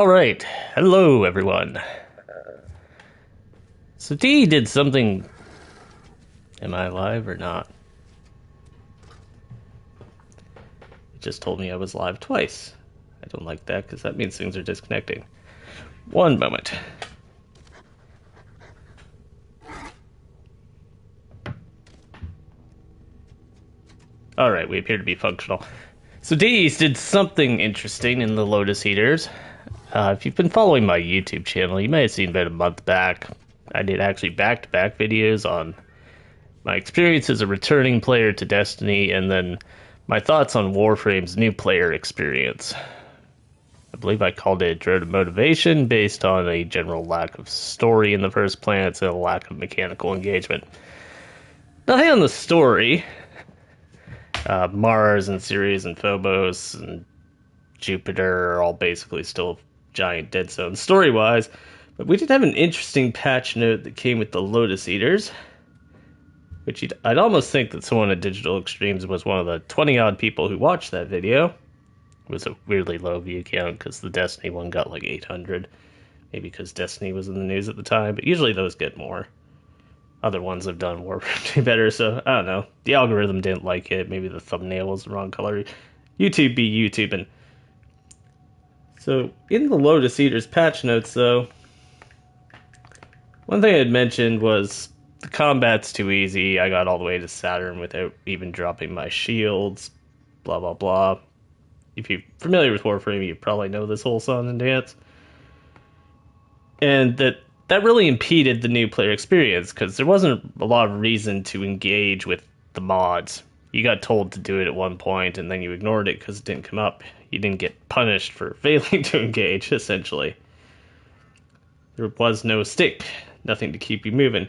Alright, hello everyone. So D did something... Am I live or not? It just told me I was live twice. I don't like that because that means things are disconnecting. One moment. Alright, we appear to be functional. So D's did something interesting in the Lotus Eaters. If you've been following my YouTube channel, you may have seen about a month back. I did actually back-to-back videos on my experience as a returning player to Destiny, and then my thoughts on Warframe's New Player experience. I believe I called it Drought of Motivation, based on a general lack of story in the first planets and a lack of mechanical engagement. Nothing on the story. Mars and Ceres and Phobos and Jupiter are all basically still giant dead zones story-wise, but we did have an interesting patch note that came with the Lotus Eaters, which I'd almost think that someone at Digital Extremes was one of the 20-odd people who watched that video. It was a weirdly low view count because the Destiny one got like 800, maybe because Destiny was in the news at the time, but usually those get more. Other ones have done Warframe better, so I don't know. The algorithm didn't like it, maybe the thumbnail was the wrong color. YouTube be YouTubing. So, in the Lotus Eaters patch notes, though, one thing I had mentioned was the combat's too easy. I got all the way to Saturn without even dropping my shields, blah, blah, blah. If you're familiar with Warframe, you probably know this whole song and dance. And that really impeded the new player experience, because there wasn't a lot of reason to engage with the mods. You got told to do it at one point, and then you ignored it because it didn't come up. You didn't get punished for failing to engage, essentially. There was no stick, nothing to keep you moving.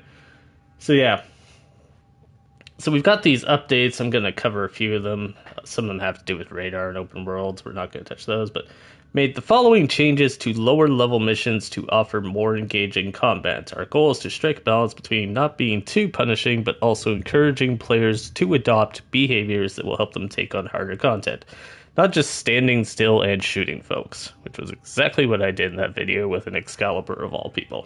So yeah. So we've got these updates. I'm going to cover a few of them. Some of them have to do with radar and open worlds. We're not going to touch those, but made the following changes to lower level missions to offer more engaging combat. Our goal is to strike a balance between not being too punishing, but also encouraging players to adopt behaviors that will help them take on harder content. Not just standing still and shooting folks, which was exactly what I did in that video with an Excalibur of all people.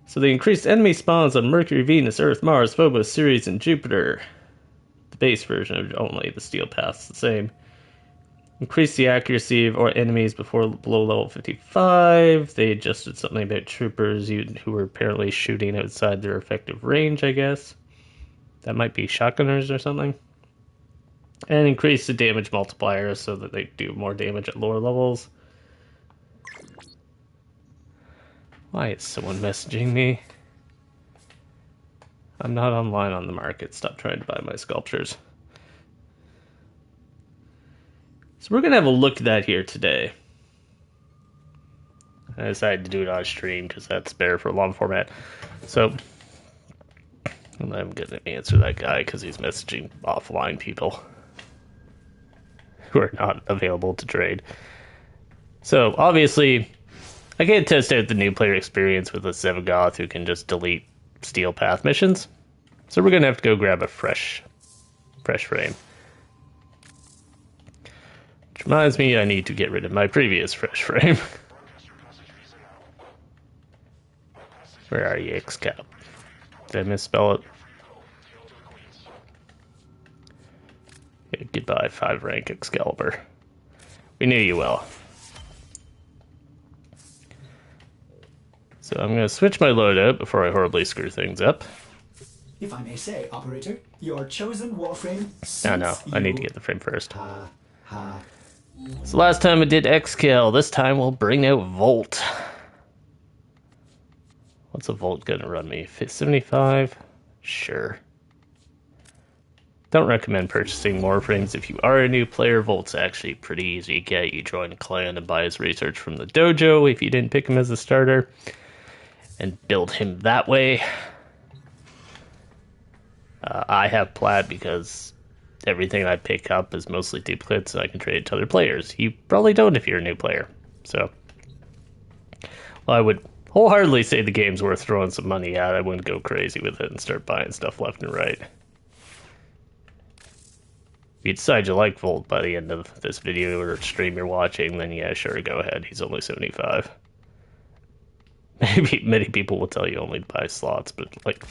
So they increased enemy spawns on Mercury, Venus, Earth, Mars, Phobos, Ceres, and Jupiter. The base version of only the steel path's the same. Increased the accuracy of our enemies below level 55. They adjusted something about troopers who were apparently shooting outside their effective range, I guess. That might be shotgunners or something. And increase the damage multiplier so that they do more damage at lower levels. Why is someone messaging me? I'm not online on the market. Stop trying to buy my sculptures. So we're going to have a look at that here today. I decided to do it on stream because that's better for a long format. So I'm going to answer that guy because he's messaging offline people who are not available to trade. So obviously, I can't test out the new player experience with a Zevagoth who can just delete steel path missions. So we're going to have to go grab a fresh frame. Which reminds me, I need to get rid of my previous fresh frame. Where are you, Excalibur? Did I misspell it? Yeah, goodbye, 5 rank Excalibur. We knew you well. So I'm going to switch my loadout before I horribly screw things up. If I may say, operator, your chosen Warframe No, I need to get the frame first. So last time I did Xcal, this time we'll bring out Volt. What's a Volt going to run me? 75? Sure. Don't recommend purchasing Warframes if you are a new player. Volt's actually pretty easy to get. You join a clan and buy his research from the dojo if you didn't pick him as a starter, and build him that way. I have Plat because everything I pick up is mostly duplicates and I can trade it to other players. You probably don't if you're a new player. So, well, I would wholeheartedly say the game's worth throwing some money at. I wouldn't go crazy with it and start buying stuff left and right. If you decide you like Volt by the end of this video or stream you're watching, then yeah, sure, go ahead. He's only 75. Maybe many people will tell you only buy slots, but like,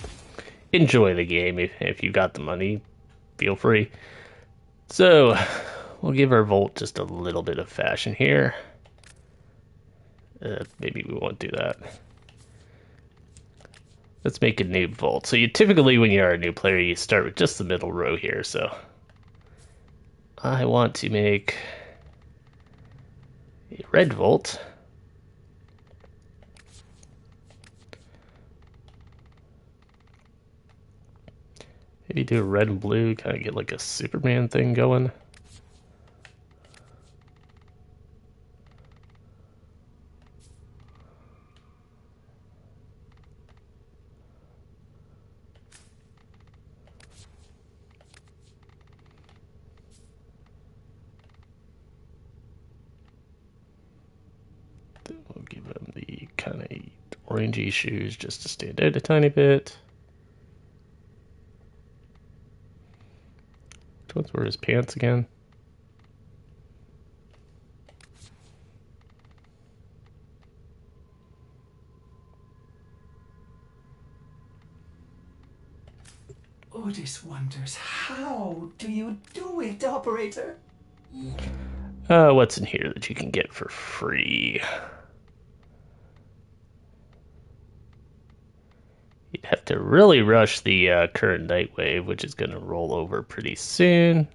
enjoy the game. If you got the money, feel free. So, we'll give our Volt just a little bit of fashion here. Maybe we won't do that. Let's make a noob Volt. So you typically, when you're a new player, you start with just the middle row here. So I want to make a red Volt. Maybe do a red and blue, kind of get like a Superman thing going. We'll give him the kind of orangey shoes just to stand out a tiny bit. Which ones were his pants again? Otis wonders, how do you do it, operator? What's in here that you can get for free? You'd have to really rush the current night wave, which is going to roll over pretty soon.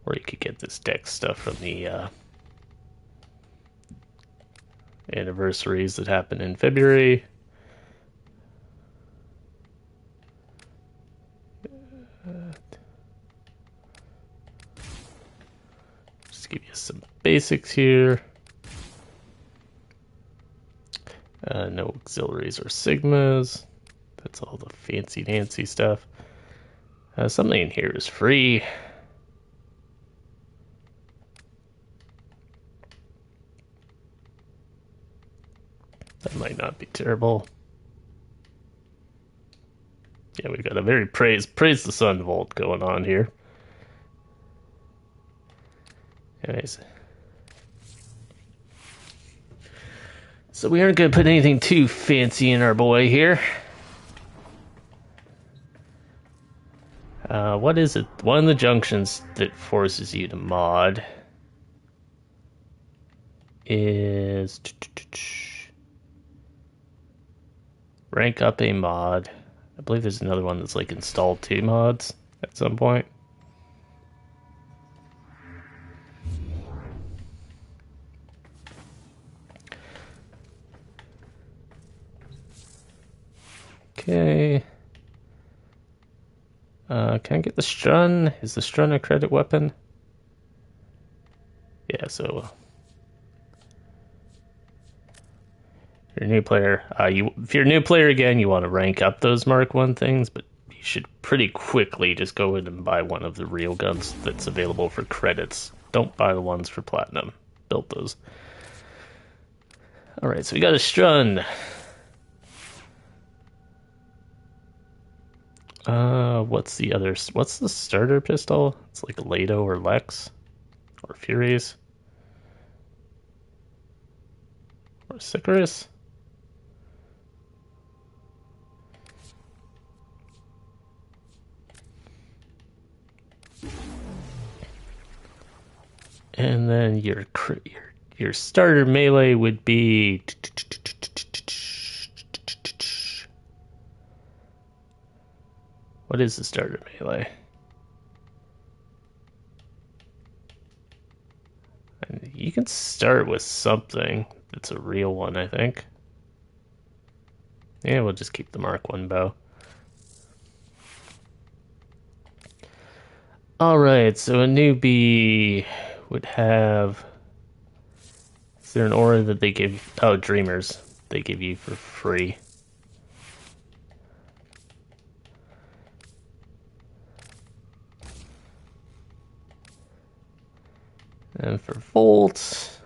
Or you could get this deck stuff from the anniversaries that happened in February. Just give you some basics here. No auxiliaries or sigmas. That's all the fancy Nancy stuff. Something in here is free. That might not be terrible. Yeah, we've got a very praise the sun Volt going on here. Anyways. So we aren't going to put anything too fancy in our boy here. What is it? One of the junctions that forces you to mod is rank up a mod. I believe there's another one that's like install 2 mods at some point. Okay. Can I get the Strun? Is the Strun a credit weapon? Yeah, so if you're a new player, if you're a new player again, you want to rank up those Mark 1 things, but you should pretty quickly just go in and buy one of the real guns that's available for credits. Don't buy the ones for platinum. Build those. Alright, so we got a Strun. What's the starter pistol? It's like a Lado or Lex or Furies or Sicarus. And then your starter melee would be what is the starter melee? And you can start with something that's a real one, I think. Yeah, we'll just keep the Mark 1 bow. Alright, so a newbie would have... Is there an aura that they give... Oh, Dreamers. They give you for free. And for Volt...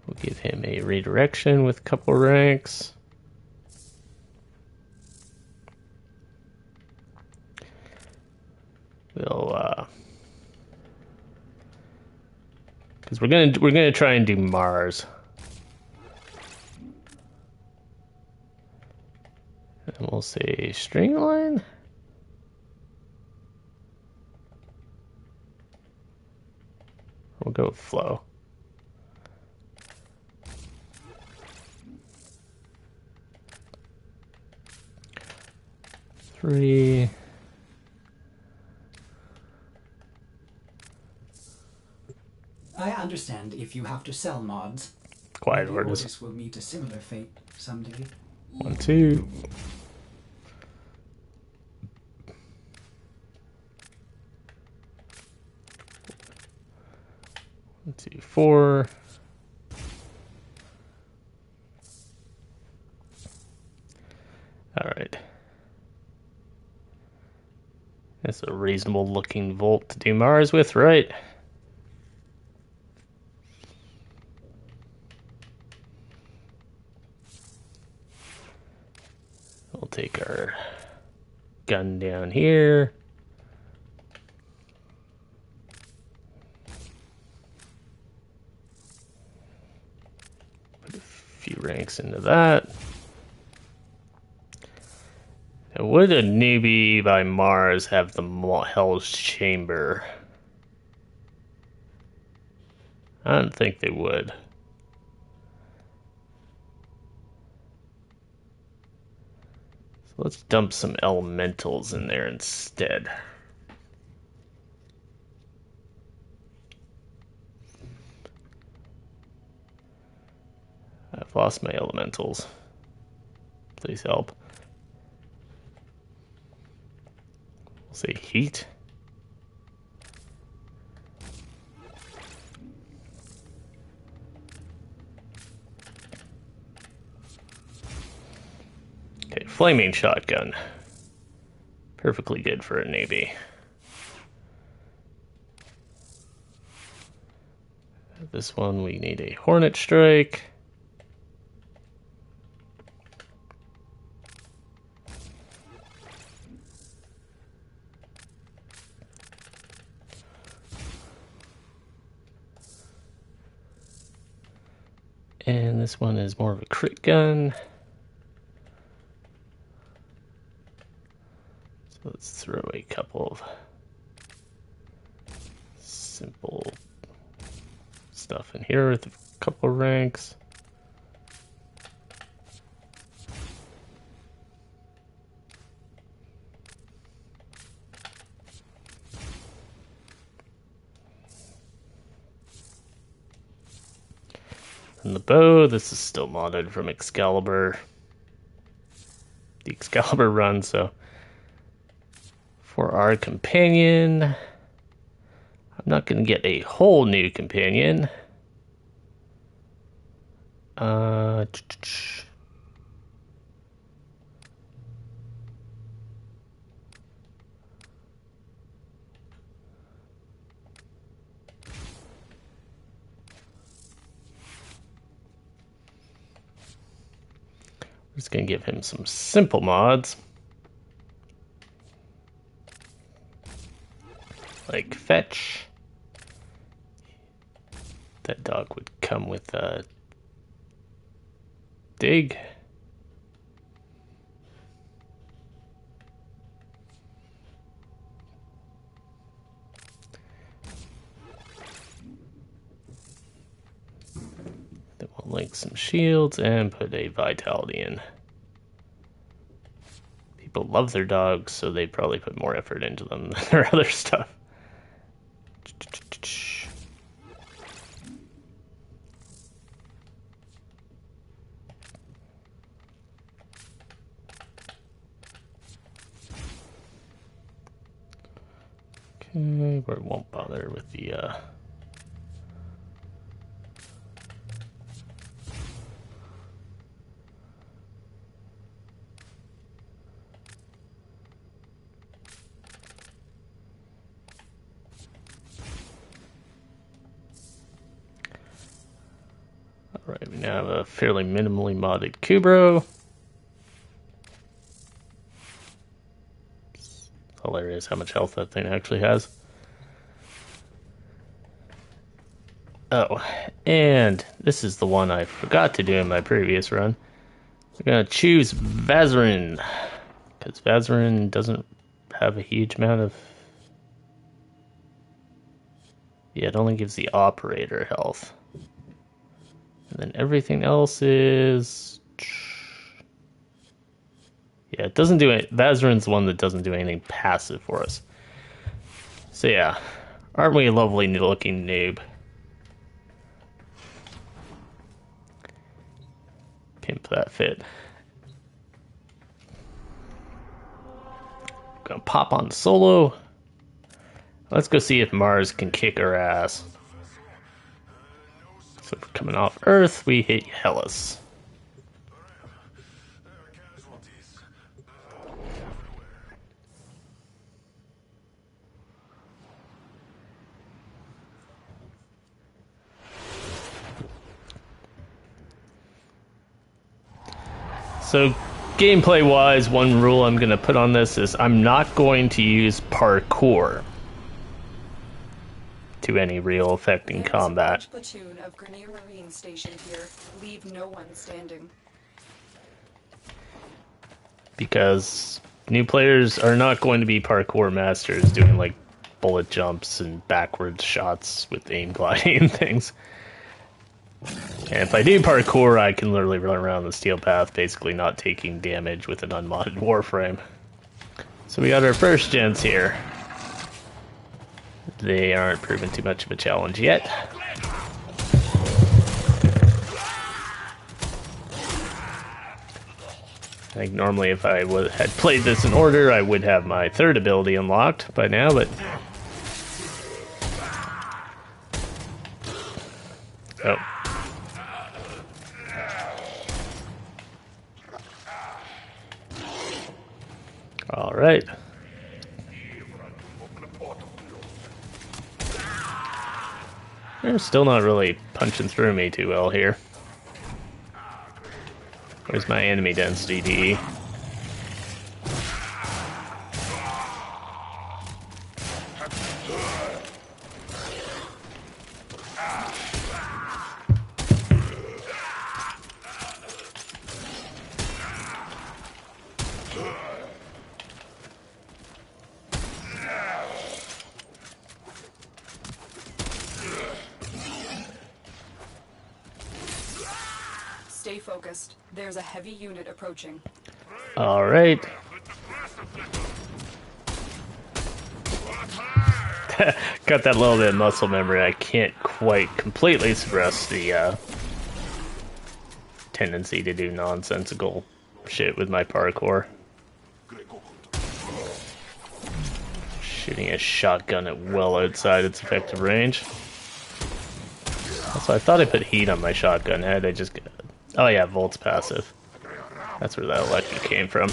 We'll give him a redirection with a couple ranks. we'll because we're gonna try and do Mars. And we'll say string line. We'll go with flow. Three. I understand if you have to sell mods. Quiet Maybe orders. Otis will meet a similar fate someday. 1, 2. 1, 2, 4. All right. That's a reasonable looking volt to do Mars with, right? We'll take our gun down here. Put a few ranks into that. Now, would a Newbie by Mars have the Hell's Chamber? I don't think they would. So let's dump some elementals in there instead. I've lost my elementals. Please help. We'll say heat. Okay, flaming shotgun. Perfectly good for a Newbie. This one we need a Hornet Strike. And this one is more of a crit gun. So let's throw a couple of simple stuff in here with a couple of ranks. And the bow, this is still modded from Excalibur. The Excalibur run, so for our companion, I'm not going to get a whole new companion. Just going to give him some simple mods. Like fetch. That dog would come with a dig. Then we'll link some shields and put a vitality in. People love their dogs, so they probably put more effort into them than their other stuff. Okay, we won't bother with the Alright, we now have a fairly minimally modded Kubro. It's hilarious. There's how much health that thing actually has. Oh, and this is the one I forgot to do in my previous run. We're gonna choose Vazarin, because Vazarin doesn't have a huge amount of... Yeah, it only gives the operator health. And then everything else is... Yeah, it doesn't do it. Vazarin's the one that doesn't do anything passive for us. So yeah, aren't we a lovely looking noob? Pimp that fit. Gonna pop on solo. Let's go see if Mars can kick our ass. So if we're coming off Earth, we hit Hellas. So, gameplay-wise, one rule I'm going to put on this is I'm not going to use parkour to any real effect in combat. Platoon of Grenier Marine stationed here. Leave no one standing. Because new players are not going to be parkour masters doing like bullet jumps and backwards shots with aim gliding and things. And if I do parkour, I can literally run around the steel path, basically not taking damage with an unmodded Warframe. So we got our first gens here. They aren't proving too much of a challenge yet. I think normally if I had played this in order, I would have my third ability unlocked by now, but... Oh. Alright. They're still not really punching through me too well here. Where's my enemy density, DE? Stay focused. There's a heavy unit approaching. All right. Got that little bit of muscle memory. I can't quite completely suppress the tendency to do nonsensical shit with my parkour. Shooting a shotgun at well outside its effective range. Also, I thought I put heat on my shotgun head. I just... Oh yeah, Volt's passive. That's where that electric came from.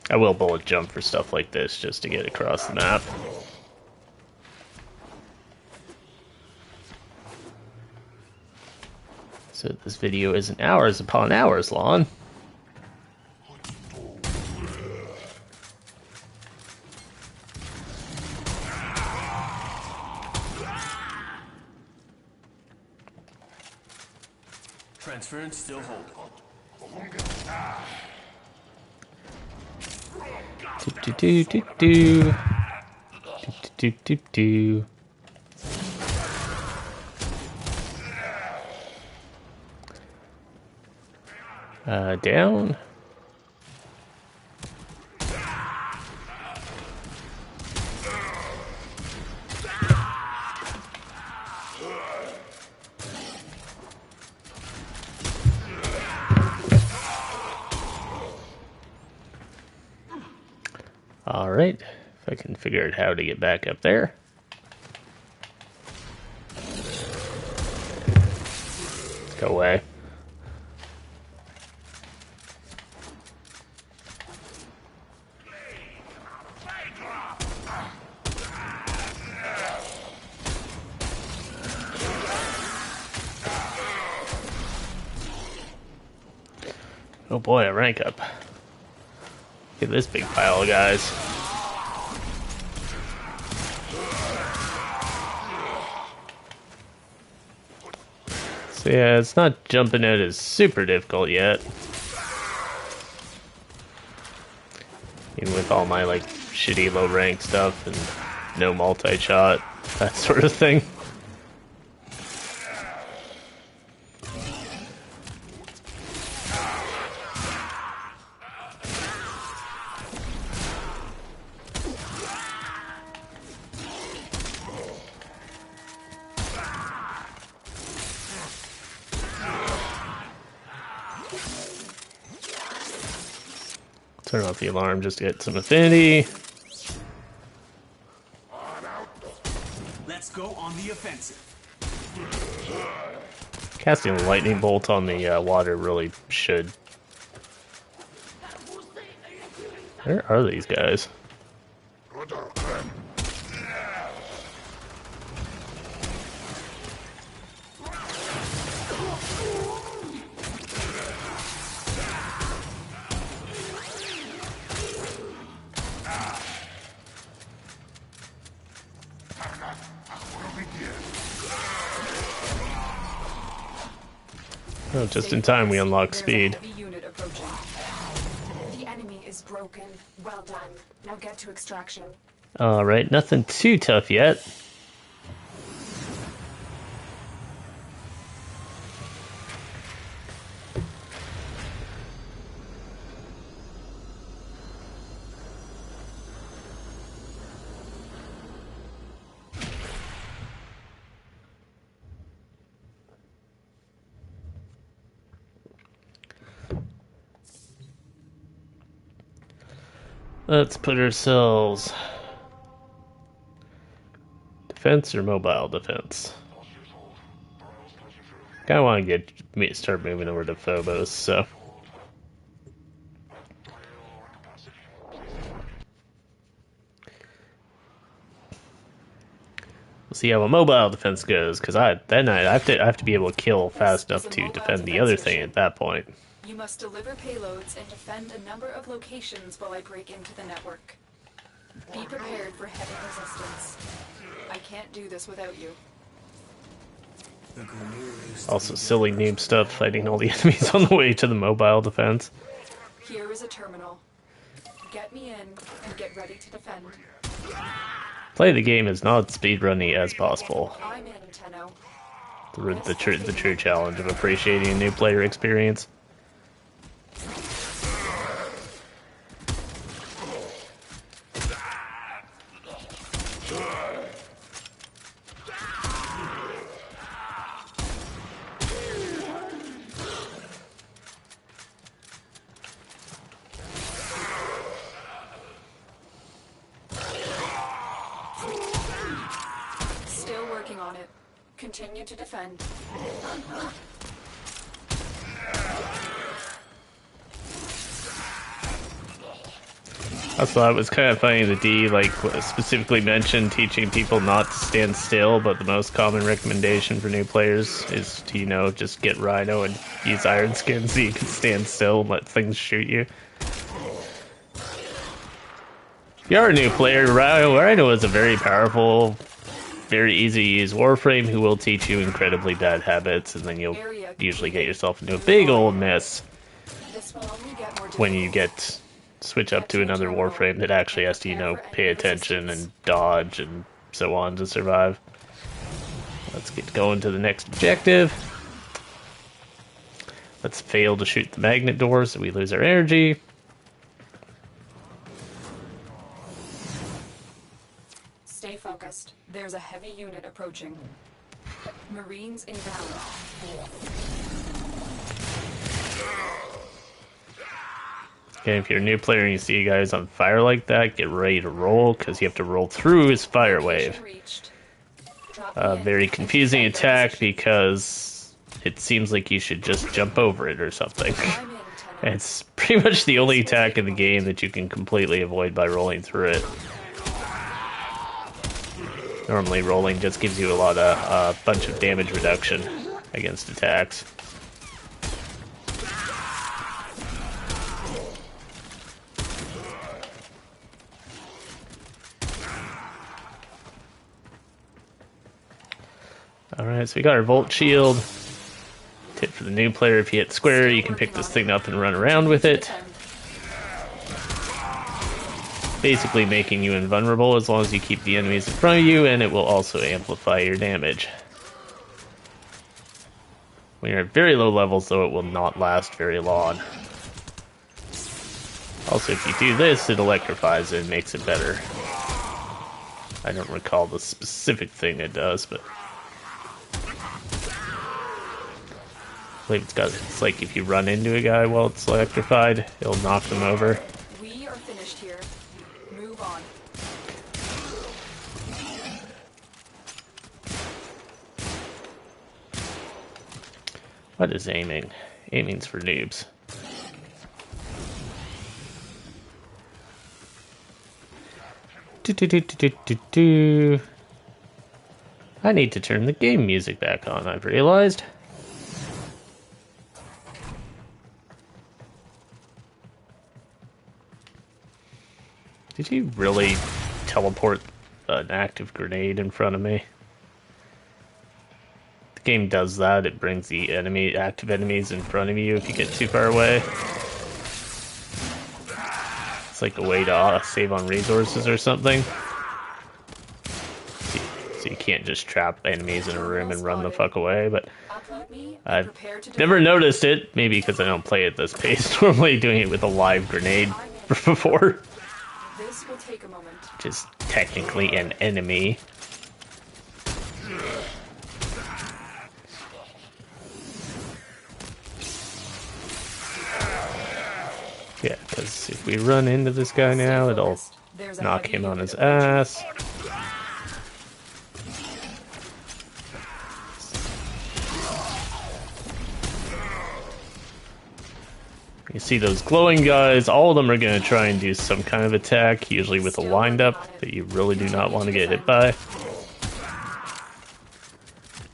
I will bullet jump for stuff like this just to get across the map. So this video isn't hours upon hours long. Transference still holding. Do do do do do do do do. Down. Alright, if I can figure out how to get back up there. Go away. Oh boy, a rank up. Look at this big pile of guys. So yeah, it's not jumping out as super difficult yet. Even with all my like shitty low rank stuff and no multi-shot, that sort of thing. Turn off the alarm just to get some affinity. Let's go on the offensive. Casting a lightning bolt on the water really should. Where are these guys? Oh, just in time we unlock speed. There's a heavy unit approaching. The enemy is broken. Well done. Now get to extraction. Alright, nothing too tough yet. Let's put ourselves defense or mobile defense. Kind of want to start moving over to Phobos, so we'll see how a mobile defense goes. Because I have to be able to kill fast enough to defend the other thing at that point. You must deliver payloads and defend a number of locations while I break into the network. Be prepared for heavy resistance. I can't do this without you. Also, silly noob stuff, fighting all the enemies on the way to the mobile defense. Here is a terminal. Get me in and get ready to defend. Play the game as not speedrunny as possible. I'm in, Tenno. The true challenge of appreciating a new player experience. Still working on it. Continue to defend. I thought it was kind of funny that D specifically mentioned teaching people not to stand still, but the most common recommendation for new players is to, just get Rhino and use Iron Skin so you can stand still and let things shoot you. If you are a new player, Rhino is a very powerful, very easy to use Warframe who will teach you incredibly bad habits, and then you'll usually get yourself into a big old mess when you switch up to another Warframe that actually has to, pay attention and dodge and so on to survive. Let's get going to the next objective. Let's fail to shoot the magnet door so we lose our energy. Stay focused. There's a heavy unit approaching. Marines inbound. Okay, if you're a new player and you see guys on fire like that, get ready to roll, because you have to roll through his fire wave. Very confusing attack because it seems like you should just jump over it or something. It's pretty much the only attack in the game that you can completely avoid by rolling through it. Normally rolling just gives you a bunch of damage reduction against attacks. Alright, so we got our Volt Shield. Tip for the new player, if you hit square, you can pick this thing up and run around with it. Basically making you invulnerable as long as you keep the enemies in front of you, and it will also amplify your damage. When you're at very low levels, though, it will not last very long. Also, if you do this, it electrifies it and makes it better. I don't recall the specific thing it does, but I believe it's like if you run into a guy while it's electrified, it'll knock them over. We are finished here. Move on. What is aiming? Aiming's for noobs. I need to turn the game music back on, I've realized. Did you really teleport an active grenade in front of me? The game does that. It brings the active enemies in front of you if you get too far away. It's like a way to save on resources or something. So you can't just trap enemies in a room and run the fuck away, but I've never noticed it. Maybe because I don't play at this pace. Normally doing it with a live grenade before. This will take a moment. Which is technically an enemy. Yeah, because if we run into this guy now, it'll knock him on his ass. You see those glowing guys, all of them are going to try and do some kind of attack, usually with a wind-up that you really do not want to get hit by.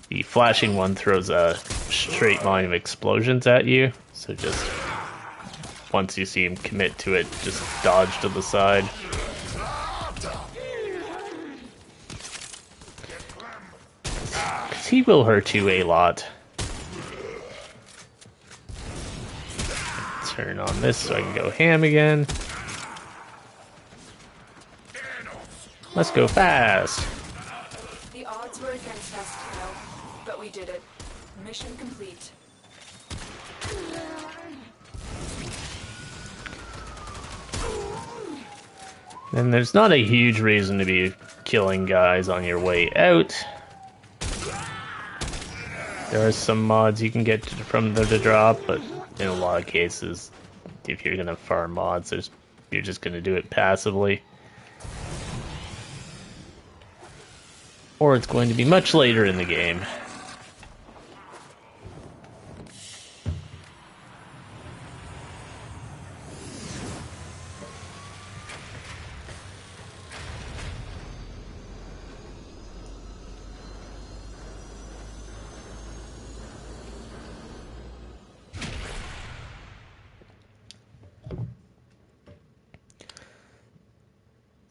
The flashing one throws a straight line of explosions at you, so just once you see him commit to it, just dodge to the side. Because he will hurt you a lot. Turn on this so I can go ham again. Let's go fast. The odds were against us, Tenno, but we did it. Mission complete. And there's not a huge reason to be killing guys on your way out. There are some mods you can get from there to drop, but in a lot of cases, if you're gonna farm mods, you're just gonna do it passively. Or it's going to be much later in the game.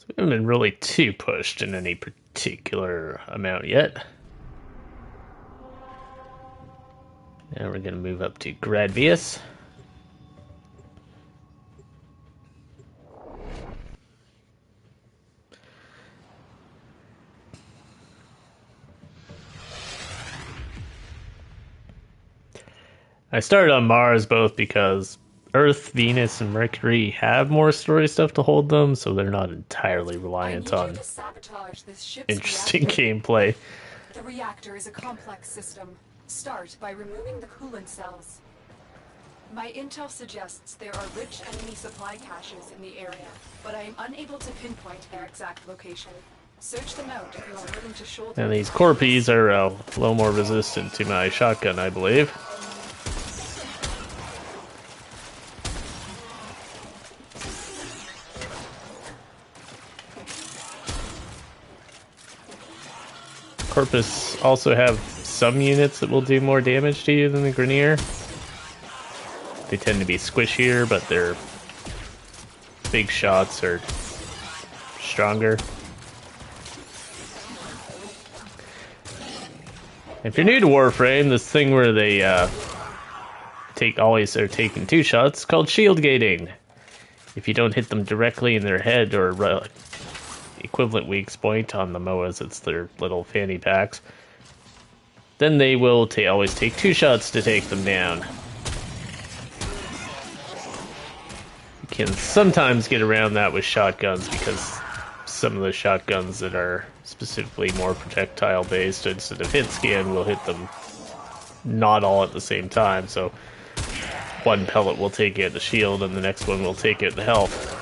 We haven't been really too pushed in any particular amount yet. Now we're going to move up to Gradvius. I started on Mars both because Earth, Venus, and Mercury have more story stuff to hold them, so they're not entirely reliant on interesting gameplay. The reactor is a complex system. Start by removing the coolant cells. My intel suggests there are rich enemy supply caches in the area, but I am unable to pinpoint their exact location. Search them out if you are willing to shoulder. And these Corpies are a little more resistant to my shotgun, I believe. Corpus also have some units that will do more damage to you than the Grenier. They tend to be squishier, but their big shots are stronger. If you're new to Warframe, this thing where they always are taking 2 shots, called shield gating. If you don't hit them directly in their head or equivalent weak point on the MOAs, it's their little fanny packs, then they will always take 2 shots to take them down. You can sometimes get around that with shotguns because some of the shotguns that are specifically more projectile based instead of hit scan will hit them not all at the same time, so one pellet will take out the shield and the next one will take out the health.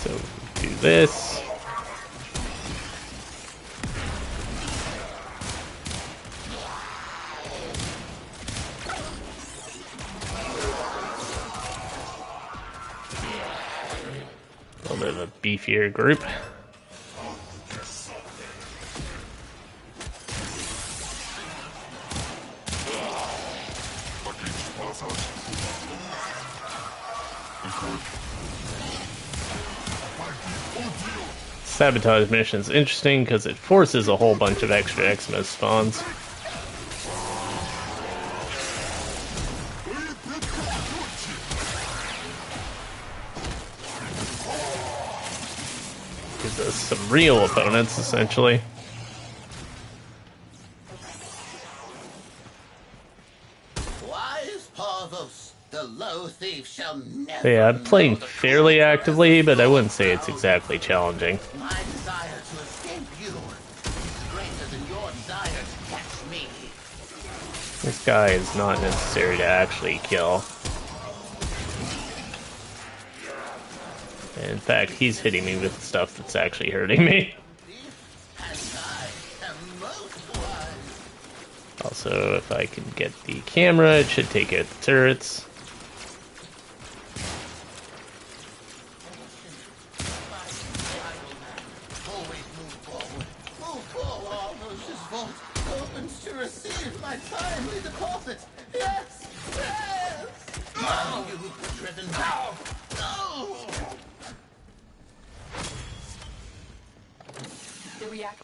So do this. A little bit of a beefier group. Sabotage mission's interesting because it forces a whole bunch of extra Xmas spawns. Gives us some real opponents, essentially. Yeah, I'm playing fairly actively, but I wouldn't say it's exactly challenging. My desire to escape you is greater than your desire to catch me. This guy is not necessary to actually kill. In fact, he's hitting me with stuff that's actually hurting me. Also, if I can get the camera, it should take out the turrets.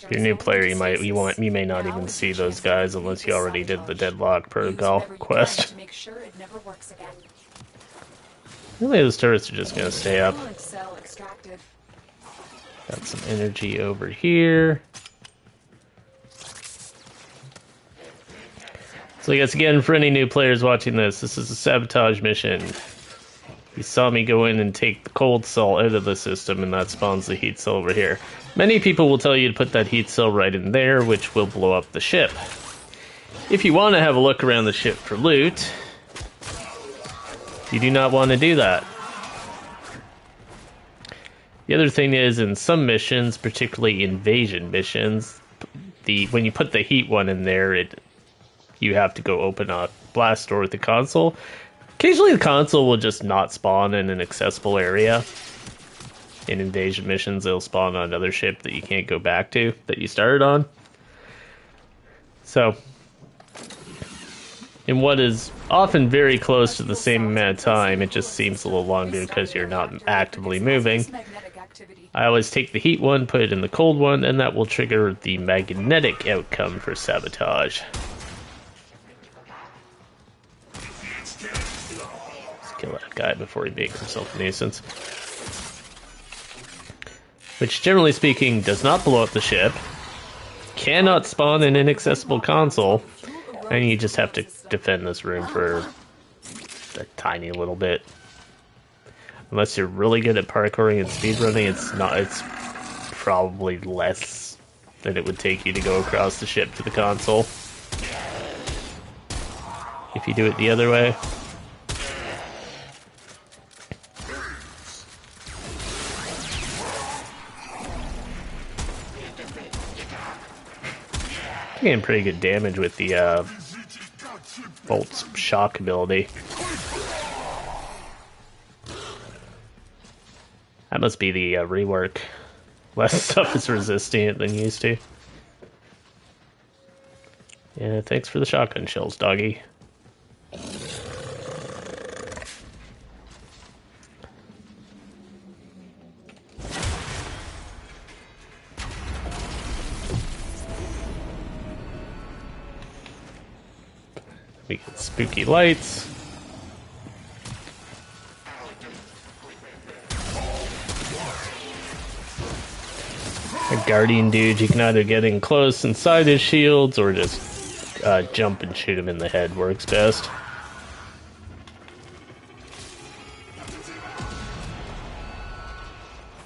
If you're a new player, you may not even see those guys unless you already did the Deadlock Protocol quest. Really, those turrets are just gonna stay up. Got some energy over here. So I guess again, for any new players watching this is a sabotage mission. You saw me go in and take the cold cell out of the system, and that spawns the heat cell over here. Many people will tell you to put that heat cell right in there, which will blow up the ship. If you want to have a look around the ship for loot, you do not want to do that. The other thing is, in some missions, particularly invasion missions, when you put the heat one in there, you have to go open a blast door with the console. Occasionally the console will just not spawn in an accessible area. In invasion missions, they'll spawn on another ship that you can't go back to, that you started on. So, in what is often very close to the same amount of time, it just seems a little longer because you're not actively moving. I always take the heat one, put it in the cold one, and that will trigger the magnetic outcome for sabotage. Kill that guy before he makes himself a nuisance. Which, generally speaking, does not blow up the ship, cannot spawn an inaccessible console, and you just have to defend this room for a tiny little bit. Unless you're really good at parkouring and speedrunning, it's probably less than it would take you to go across the ship to the console. If you do it the other way. Getting pretty good damage with the Bolt's shock ability. That must be the rework. Less stuff is resisting it than used to. Yeah, thanks for the shotgun shells, doggy. We get spooky lights. A guardian dude, you can either get in close inside his shields or just jump and shoot him in the head works best.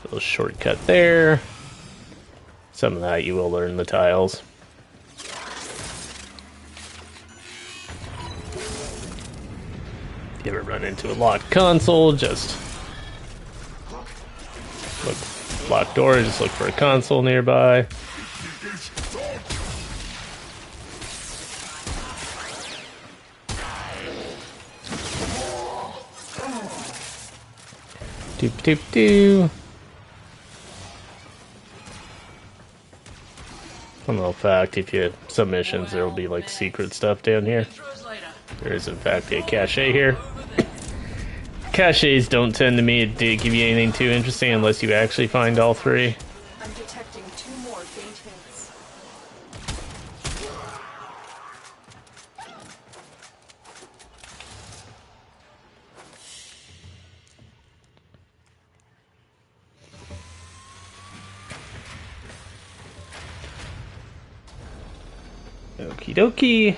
Little shortcut there. Some of that you will learn the tiles. If you ever run into a locked console, just look. Locked door, just look for a console nearby. Doop doop doo. One little fact, if you some missions, there will be like secret stuff down here. There is in fact a cache here. Caches don't tend to give you anything too interesting unless you actually find all three. I'm detecting 2 more faint hints. Okie dokie.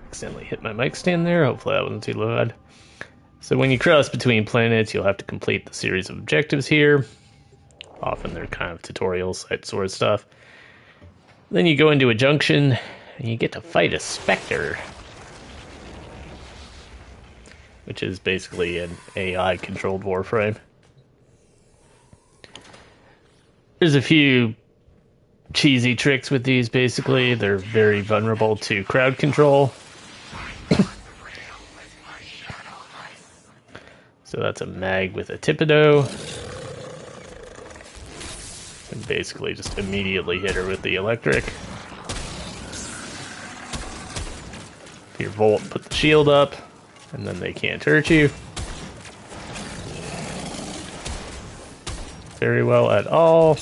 Accidentally hit my mic stand there. Hopefully that wasn't too loud. So when you cross between planets, you'll have to complete the series of objectives here. Often they're kind of tutorials, that sort of stuff. Then you go into a junction, and you get to fight a Spectre, which is basically an AI-controlled Warframe. There's a few cheesy tricks with these, basically. They're very vulnerable to crowd control. So that's a mag with a Thibodeau. And basically just immediately hit her with the electric. If your Volt, put the shield up, and then they can't hurt you. Very well at all.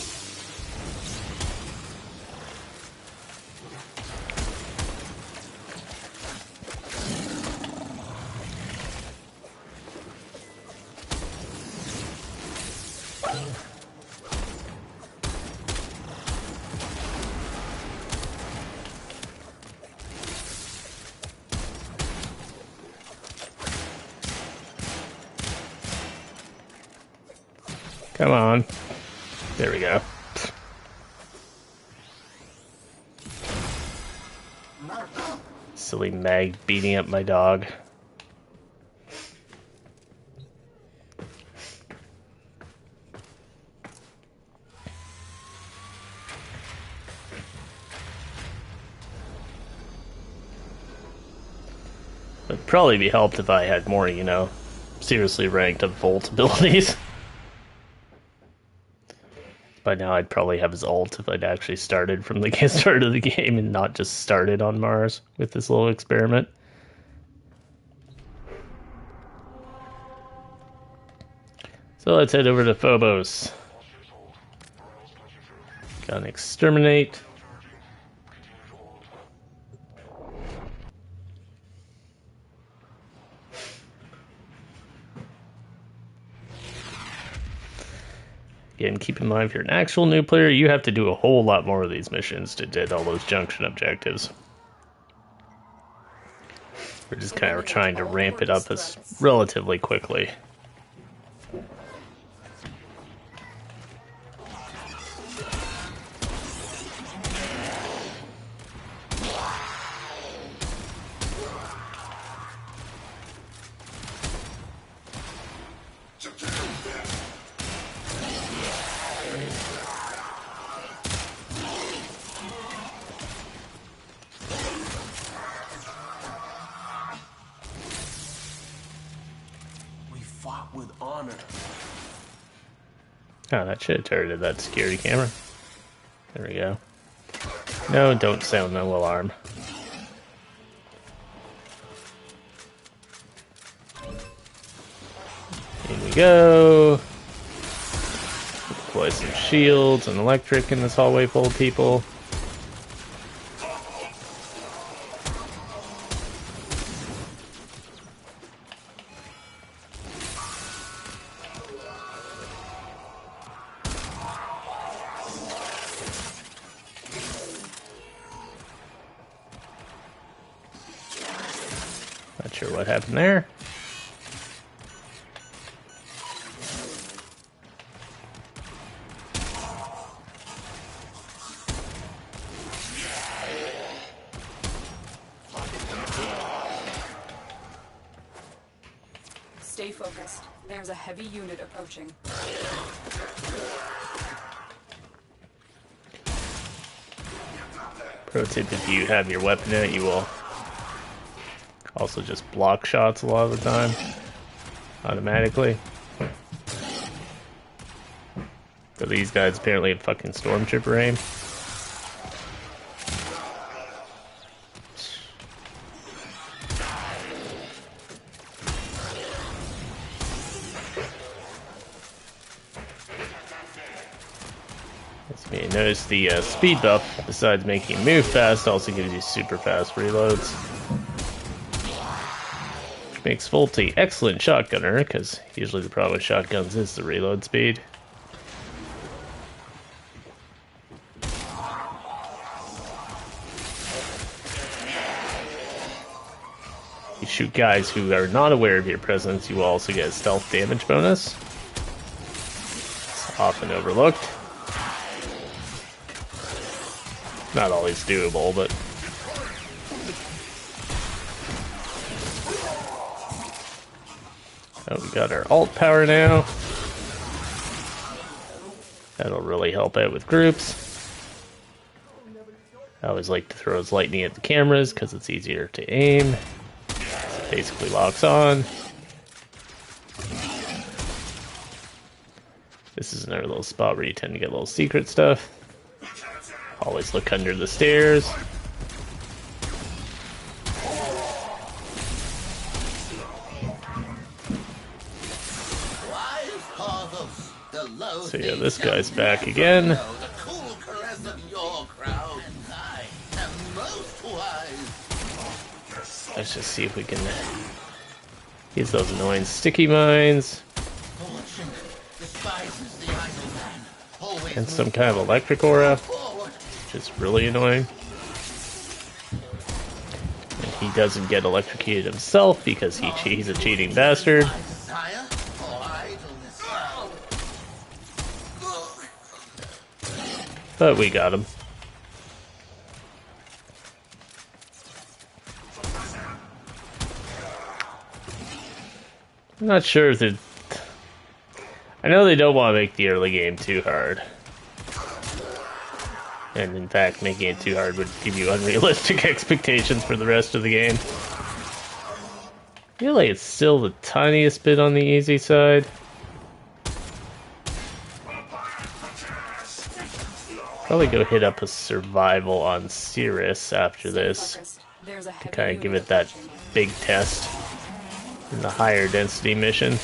Come on. There we go. Silly mag beating up my dog. It'd probably be helped if I had more, seriously ranked of Volt abilities. By now I'd probably have his ult if I'd actually started from the start of the game and not just started on Mars with this little experiment. So let's head over to Phobos. Got an exterminate. Again, keep in mind, if you're an actual new player, you have to do a whole lot more of these missions to get all those junction objectives. We're just kind of trying to ramp it up as relatively quickly. With honor. Oh, that should have targeted that security camera. There we go. No, don't sound no alarm. we go. Deploy some shields and electric in this hallway full of people. Not sure what happened there. Stay focused. There's a heavy unit approaching. Pro tip, if you have your weapon out, you will also just block shots a lot of the time, automatically. But these guys apparently have fucking stormtrooper aim. Notice the speed buff, besides making you move fast, also gives you super fast reloads. Which makes Volty excellent shotgunner, because usually the problem with shotguns is the reload speed. You shoot guys who are not aware of your presence, you will also get a stealth damage bonus. It's often overlooked. Not always doable, but oh, we got our alt power now. That'll really help out with groups. I always like to throw his lightning at the cameras because it's easier to aim. It basically locks on. This is another little spot where you tend to get a little secret stuff. Always look under the stairs. So yeah, this guy's back again. Let's just see if we can use those annoying sticky mines. And some kind of electric aura. Which is really annoying. And he doesn't get electrocuted himself because he's a cheating bastard. But we got him. I'm not sure if it... I know they don't want to make the early game too hard. And in fact, making it too hard would give you unrealistic expectations for the rest of the game. I feel like it's still the tiniest bit on the easy side. Probably go hit up a survival on Cirrus after this. To kind of give it that big test in the higher density mission.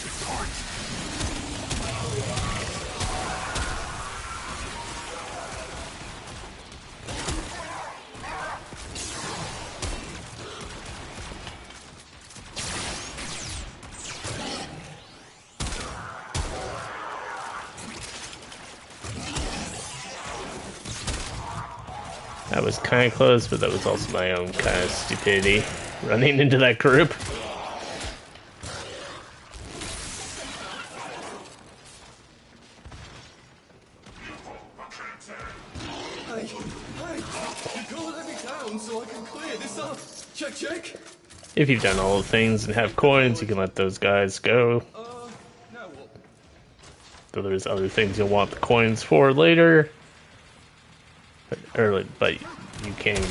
That was kind of close, but that was also my own kind of stupidity running into that group. Hey, you gotta let me down so I can clear this up. Check, check. If you've done all the things and have coins, you can let those guys go. Now what? Though there's other things you'll want the coins for later. But you can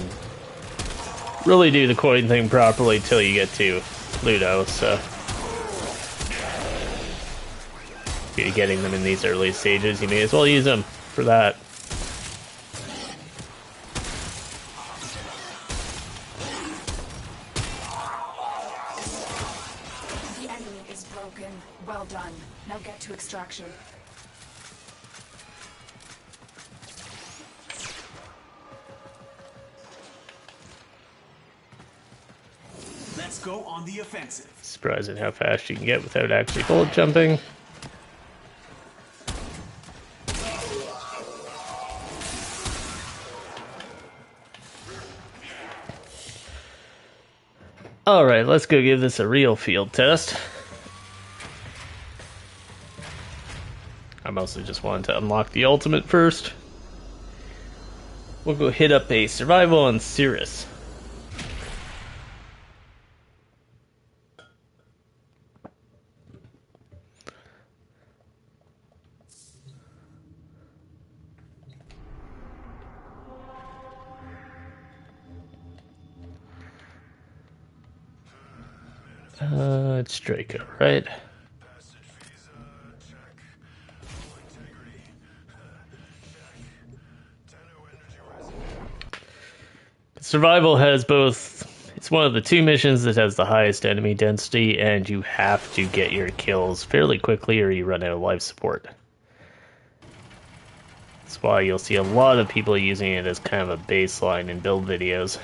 really do the coin thing properly till you get to Ludo, so if you're getting them in these early stages, you may as well use them for that. The enemy is broken. Well done. Now get to extraction. Let's go on the offensive. Surprised at how fast you can get without actually bullet jumping. Alright, let's go give this a real field test. I mostly just wanted to unlock the ultimate first. We'll go hit up a survival on Cirrus. It's Draco, right? Survival has both, it's one of the two missions that has the highest enemy density, and you have to get your kills fairly quickly or you run out of life support. That's why you'll see a lot of people using it as kind of a baseline in build videos.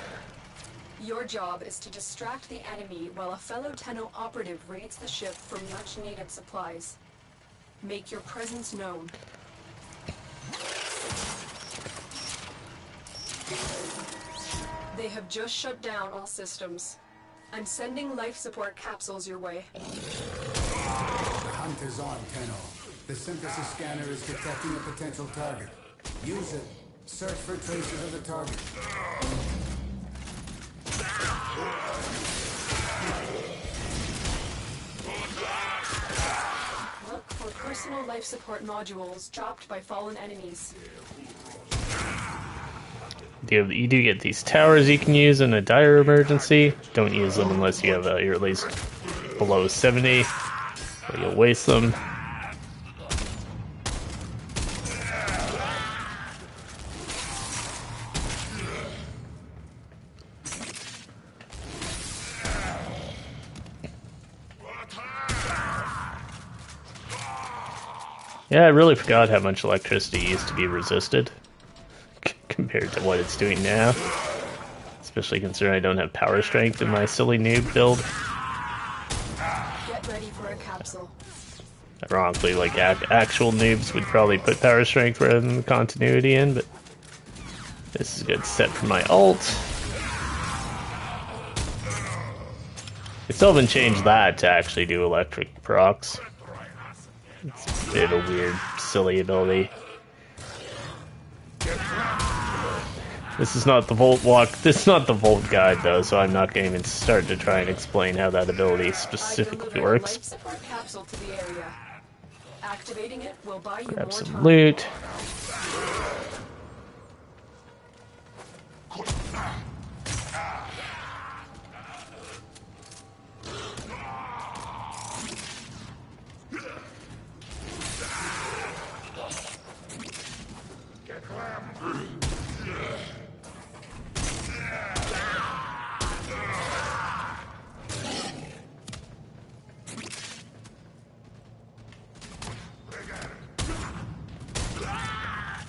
Your job is to distract the enemy while a fellow Tenno operative raids the ship for much-needed supplies. Make your presence known. They have just shut down all systems. I'm sending life support capsules your way. The hunt is on, Tenno. The synthesis scanner is detecting a potential target. Use it. Search for traces of the target. Look for personal life support modules dropped by fallen enemies. You do get these towers you can use in a dire emergency. Don't use them unless you have you're at least below 70, or you'll waste them. Yeah, I really forgot how much electricity used to be resisted compared to what it's doing now. Especially considering I don't have power strength in my silly noob build. Get ready for a capsule. Ironically, like actual noobs would probably put power strength rather than the continuity in, but this is a good set for my ult. I still haven't changed that to actually do electric procs. It's a bit of a weird, silly ability. This is not the Volt walk. This is not the Volt guide, though, so I'm not going to even start to try and explain how that ability specifically works. Life support capsule to the area. Activating it will buy you Grab more some time. loot.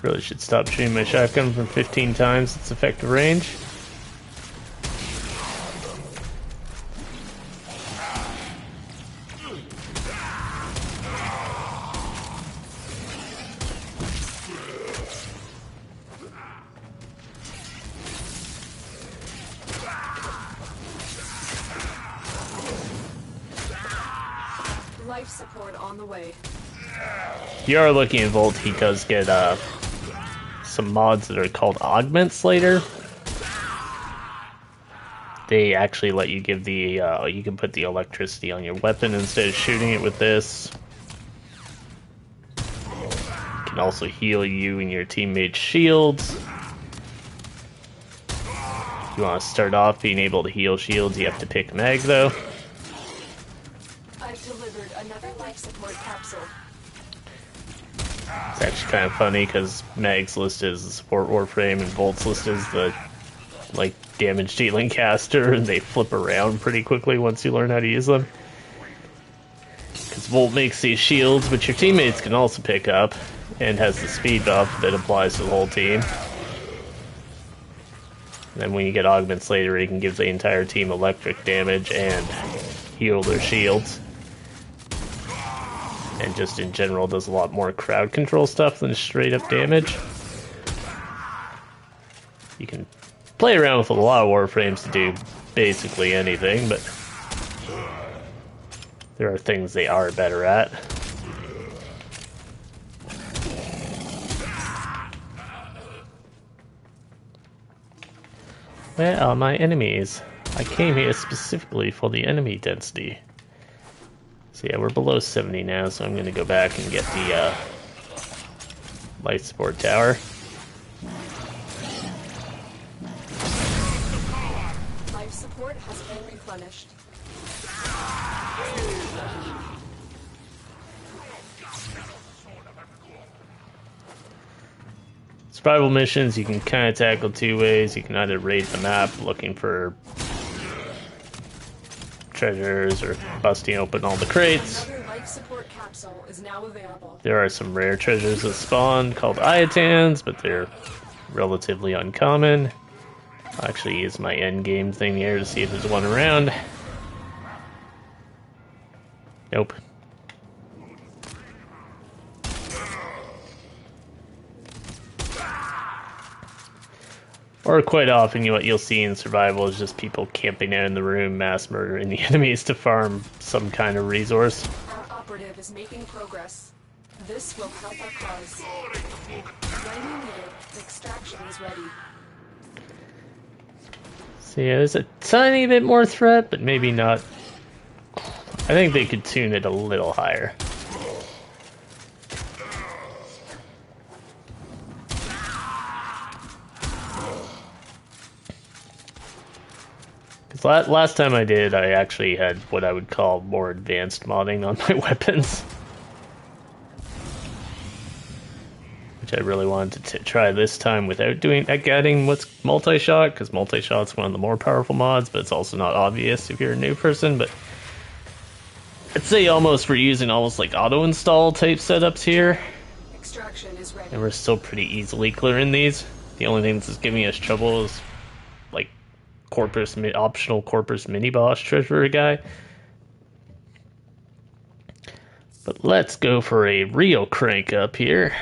Really should stop shooting my shotgun from 15 times its effective range. Life support on the way. If you are looking at Volt, he does get some mods that are called augments later. They actually let you give the you can put the electricity on your weapon instead of shooting it with this. It can also heal you and your teammates' shields. If you want to start off being able to heal shields, you have to pick Mag though. I've delivered another life support capsule. It's actually kind of funny because Mag's listed as the support Warframe and Volt's listed as the like damage dealing caster, and they flip around pretty quickly once you learn how to use them. Because Volt makes these shields, which your teammates can also pick up, and has the speed buff that applies to the whole team. And then when you get augments later, you can give the entire team electric damage and heal their shields. And just in general does a lot more crowd control stuff than straight up damage. You can play around with a lot of Warframes to do basically anything, but there are things they are better at. Where are my enemies? I came here specifically for the enemy density. So yeah, we're below 70 now, so I'm going to go back and get the life support tower. Life support has been replenished. Survival missions you can kind of tackle two ways. You can either raid the map looking for treasures or busting open all the crates. Another life support capsule is now available. There are some rare treasures that spawn called iotans, but they're relatively uncommon. I'll actually use my end game thing here to see if there's one around. Nope. Or quite often, what you'll see in survival is just people camping out in the room, mass murdering the enemies to farm some kind of resource. Our operative is making progress. This will help our cause. When you need it, extraction is ready. So yeah, there's a tiny bit more threat, but maybe not. I think they could tune it a little higher. Last time I did, I actually had what I would call more advanced modding on my weapons. Which I really wanted to try this time without adding what's multi-shot, because multi-shot's one of the more powerful mods, but it's also not obvious if you're a new person, but I'd say almost we're using almost like auto-install type setups here. Extraction is ready. And we're still pretty easily clearing these. The only thing that's giving us trouble is like optional Corpus mini boss treasurer guy. But let's go for a real crank up here.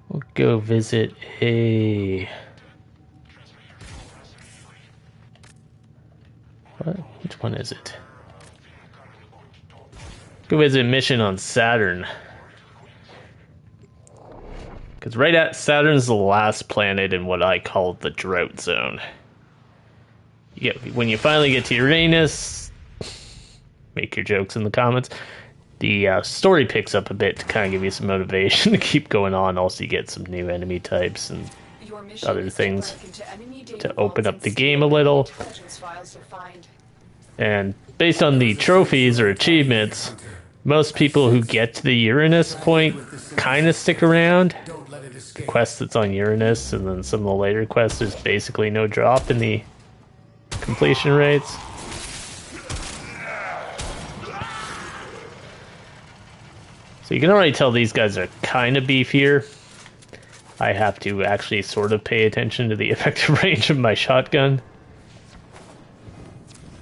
We'll go visit a... What? Which one is it? Go visit a mission on Saturn. Because right at Saturn's the last planet in what I call the drought zone. When you finally get to Uranus, make your jokes in the comments, the story picks up a bit to kind of give you some motivation to keep going on. Also, you get some new enemy types and other things to open up the game a little. And based on the trophies or achievements, most people who get to the Uranus point kind of stick around. The quest that's on Uranus, and then some of the later quests, there's basically no drop in the completion rates. So you can already tell these guys are kind of beefier. I have to actually sort of pay attention to the effective range of my shotgun.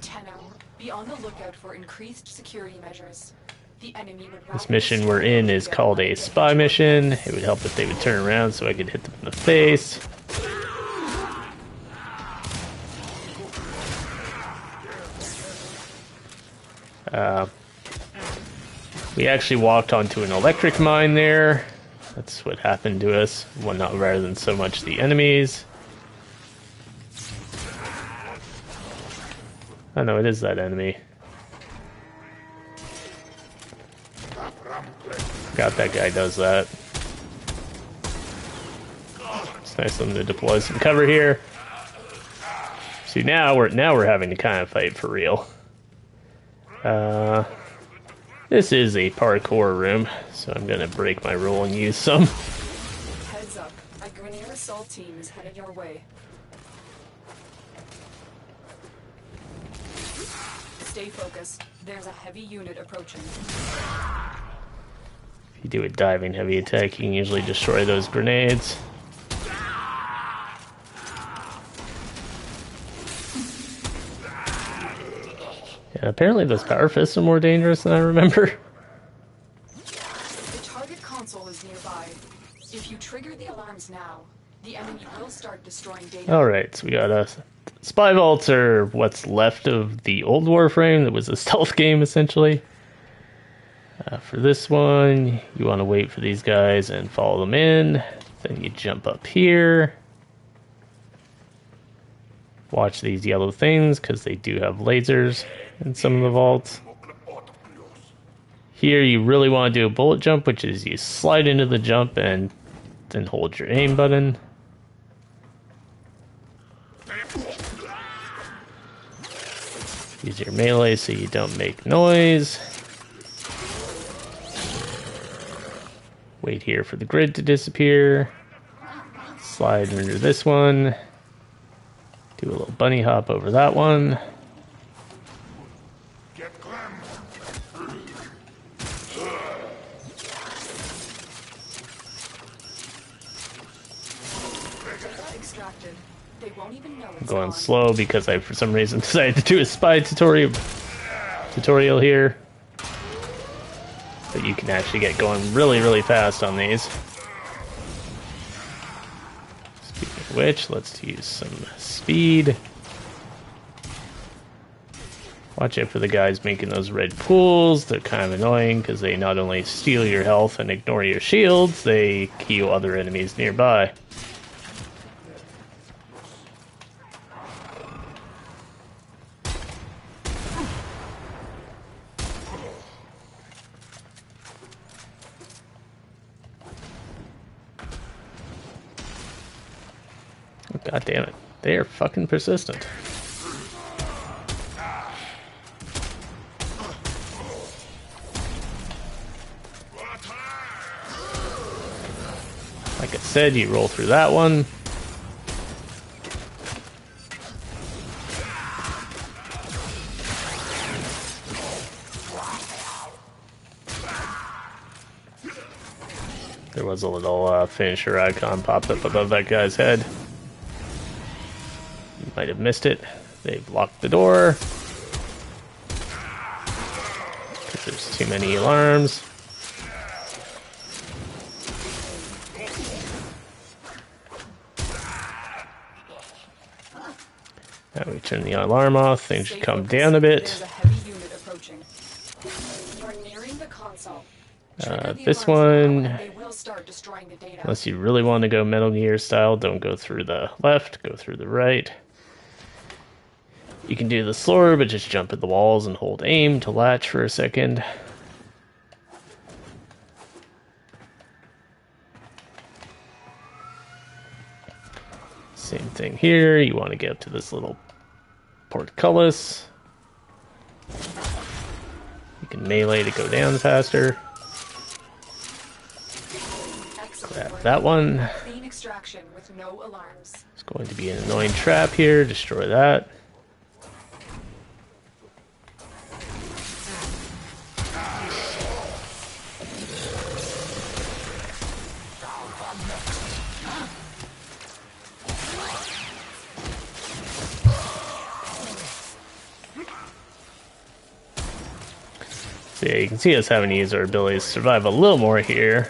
Tenno, be on the lookout for increased security measures. The enemy would This mission we're in is called a spy mission. It would help if they would turn around so I could hit them in the face. We actually walked onto an electric mine there. That's what happened to us. Well, not rather than so much the enemies. Oh no, it is that enemy. Forgot that guy does that. It's nice of them to deploy some cover here. See, now we're having to kind of fight for real. This is a parkour room, so I'm gonna break my rule and use some. Heads up, a Grenadier assault team is headed your way. Stay focused. There's a heavy unit approaching. If you do a diving heavy attack, you can usually destroy those grenades. Yeah, apparently those power fists are more dangerous than I remember. The target console is nearby. If you trigger the alarms now, the enemy will start destroying data. Alright, so we got a spy vaults, or what's left of the old Warframe that was a stealth game, essentially. For this one, you want to wait for these guys and follow them in. Then you jump up here. Watch these yellow things, because they do have lasers in some of the vaults. Here, you really want to do a bullet jump, which is you slide into the jump and then hold your aim button. Use your melee so you don't make noise. Wait here for the grid to disappear. Slide under this one. Do a little bunny hop over that one. Extracted. They won't even know I'm it's going gone. slow because I, for some reason, decided to do a spy tutorial here. But you can actually get going really, really fast on these. Speaking of which, let's use some speed. Watch out for the guys making those red pools. They're kind of annoying because they not only steal your health and ignore your shields, they kill other enemies nearby. God damn it. They are fucking persistent. Like I said, you roll through that one. There was a little finisher icon popped up above that guy's head. You might have missed it. They've locked the door. Because there's too many alarms. Now we turn the alarm off, things should come down a bit. There's a heavy unit approaching. You're nearing the console. Trigger the This alarms one, now and they will start destroying the data. unless you really want to go Metal Gear style, don't go through the left, go through the right. You can do the slower, but just jump at the walls and hold aim to latch for a second. Same thing here, you want to get up to this little portcullis. You can melee to go down faster. Excellent Grab work. that one. Clean extraction with no alarms. There's going to be an annoying trap here, destroy that. So yeah, you can see us having to use our abilities to survive a little more here.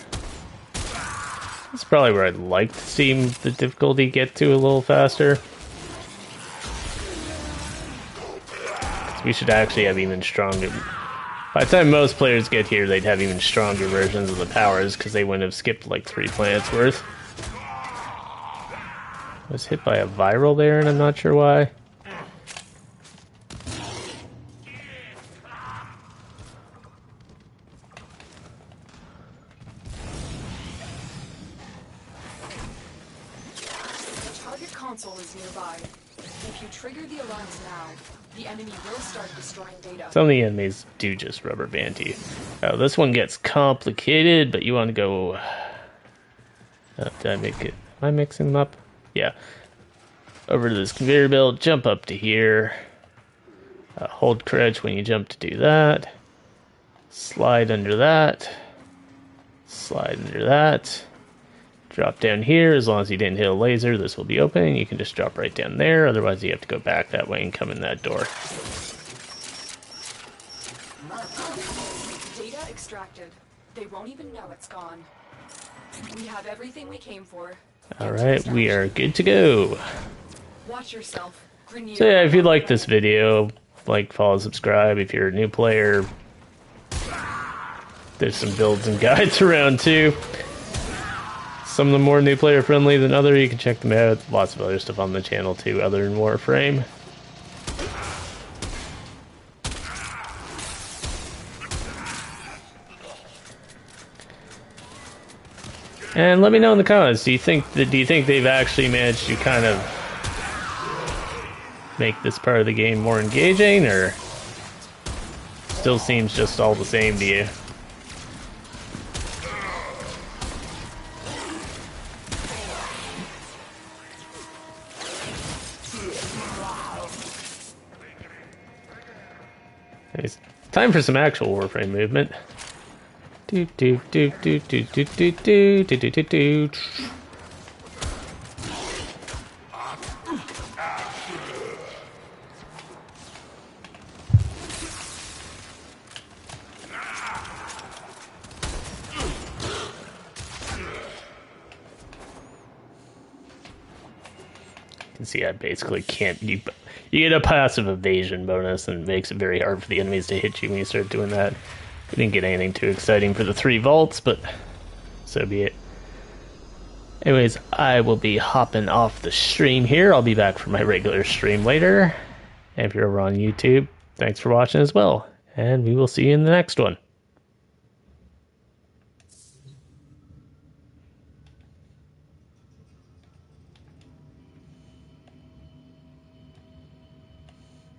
That's probably where I'd like to see the difficulty get to a little faster. 'Cause we should actually have even stronger... By the time most players get here, they'd have even stronger versions of the powers, because they wouldn't have skipped like 3 planets worth. I was hit by a viral there, and I'm not sure why. Console is nearby. If you trigger the alarms now, the enemy will start destroying data. Some of the enemies do just rubber band you. This one gets complicated, but you want to go... did I make it? Am I mixing them up? Yeah. Over to this conveyor belt, jump up to here. Hold crouch when you jump to do that. Slide under that. Slide under that. Drop down here. As long as you didn't hit a laser, this will be open. You can just drop right down there. Otherwise, you have to go back that way and come in that door. Data extracted. They won't even know it's gone. We have everything we came for. Alright, we are good to go. Watch yourself. Grenade. So yeah, if you like this video, like, follow, subscribe. If you're a new player, there's some builds and guides around too. Some of them more new player friendly than other. You can check them out. Lots of other stuff on the channel too, other than Warframe. And let me know in the comments. Do you think they've actually managed to kind of make this part of the game more engaging, or still seems just all the same to you? It's time for some actual Warframe movement. Do do do do do do do do do do do do. You can see I basically can't. You get a passive evasion bonus, and it makes it very hard for the enemies to hit you when you start doing that. We didn't get anything too exciting for the 3 vaults, but so be it. Anyways, I will be hopping off the stream here. I'll be back for my regular stream later. And if you're over on YouTube, thanks for watching as well. And we will see you in the next one.